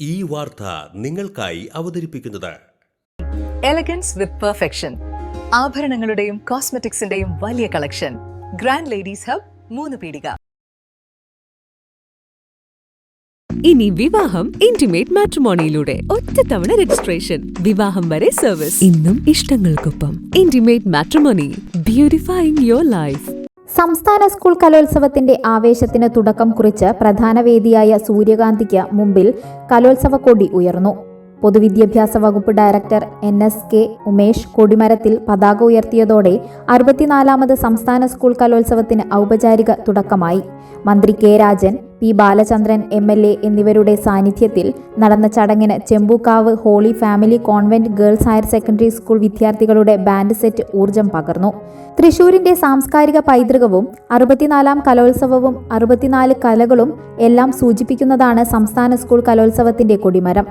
ഈ വാർത്ത നിങ്ങൾക്കായി അവതരിപ്പിക്കുന്നത് എലഗൻസ് വിത്ത് പെർഫെക്ഷൻ. ആഭരണങ്ങളുടെയും കോസ്മെറ്റിക്സിന്റെയും വലിയ കളക്ഷൻ. ഗ്രാൻഡ് ലേഡീസ് ഹബ്, 3 പീടിക. ഇനി വിവാഹം ഇന്റിമേറ്റ് മാട്രിമോണിയിലൂടെ ഒറ്റത്തവണ രജിസ്ട്രേഷൻ, വിവാഹം വരെ സർവീസ്. ഇന്നും ഇഷ്ടങ്ങൾക്കൊപ്പം ഇന്റിമേറ്റ് മാട്രിമോണി, ബ്യൂട്ടിഫൈയിങ് യുവർ ലൈഫ്. സംസ്ഥാന സ്കൂൾ കലോത്സവത്തിന്റെ ആവേശത്തിന് തുടക്കം കുറിച്ച് പ്രധാന വേദിയായ സൂര്യകാന്തിക്ക് മുമ്പിൽ കലോത്സവ കൊടി ഉയർന്നു. പൊതുവിദ്യാഭ്യാസ വകുപ്പ് ഡയറക്ടർ NSK ഉമേഷ് കൊടിമരത്തിൽ പതാക ഉയർത്തിയതോടെ 64ാമത് സംസ്ഥാന സ്കൂൾ കലോത്സവത്തിന് ഔപചാരിക തുടക്കമായി. മന്ത്രി K. Rajan, P. Balachandran MLA എന്നിവരുടെ സാന്നിധ്യത്തിൽ നടന്ന ചടങ്ങിന് Chembukkavu holy family convent girls higher secondary school വിദ്യാർത്ഥികളുടെ ബാൻഡ് സെറ്റ് ഊർജം പകർന്നു. തൃശൂരിന്റെ സാംസ്കാരിക പൈതൃകവും 64ാം കലോത്സവവും 64 കലകളും എല്ലാം സൂചിപ്പിക്കുന്നതാണ് സംസ്ഥാന സ്കൂൾ കലോത്സവത്തിന്റെ കൊടിമരം.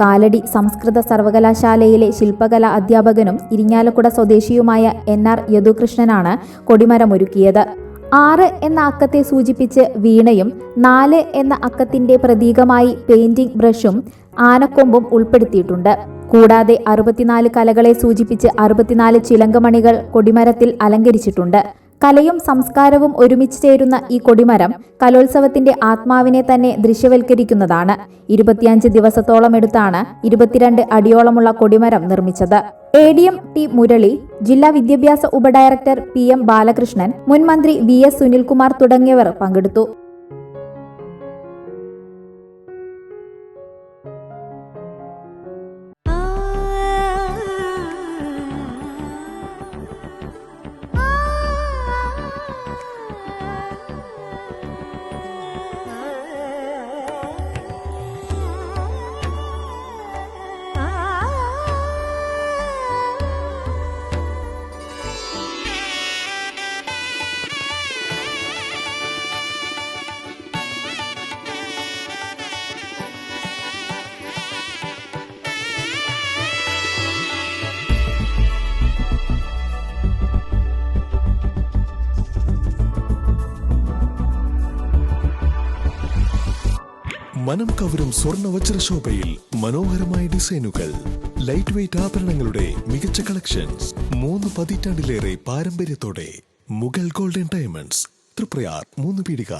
കാലടി സംസ്കൃത സർവകലാശാലയിലെ ശില്പകലാ അധ്യാപകനും ഇരിങ്ങാലക്കുട സ്വദേശിയുമായ NR യദുകൃഷ്ണനാണ് കൊടിമരമൊരുക്കിയത്. 6 എന്ന അക്കത്തെ സൂചിപ്പിച്ച് വീണയും 4 എന്ന അക്കത്തിന്റെ പ്രതീകമായി പെയിന്റിംഗ് ബ്രഷും ആനക്കൊമ്പും ഉൾപ്പെടുത്തിയിട്ടുണ്ട്. കൂടാതെ 64 കലകളെ സൂചിപ്പിച്ച് 64 ചിലങ്കമണികൾ കൊടിമരത്തിൽ അലങ്കരിച്ചിട്ടുണ്ട്. കലയും സംസ്കാരവും ഒരുമിച്ച് ചേരുന്ന ഈ കൊടിമരം കലോത്സവത്തിന്റെ ആത്മാവിനെ തന്നെ ദൃശ്യവൽക്കരിക്കുന്നതാണ്. 25 ദിവസത്തോളം എടുത്താണ് 22 അടിയോളമുള്ള കൊടിമരം നിർമ്മിച്ചത്. ADM T. മുരളി, ജില്ലാ വിദ്യാഭ്യാസ ഉപഡയറക്ടർ PM ബാലകൃഷ്ണൻ, മുൻ മന്ത്രി VS സുനിൽകുമാർ തുടങ്ങിയവർ പങ്കെടുത്തു. മനം കവരും സ്വർണ്ണ വജ്രശോഭയിൽ മനോഹരമായ ഡിസൈനുകൾ, ലൈറ്റ് വെയ്റ്റ് ആഭരണങ്ങളുടെ മികച്ച കളക്ഷൻസ്, 3 പതിറ്റാണ്ടിലേറെ പാരമ്പര്യത്തോടെ മുഗൾ ഗോൾഡൻ ഡയമണ്ട്സ്, തൃപ്രയാർ 3 പീടിക.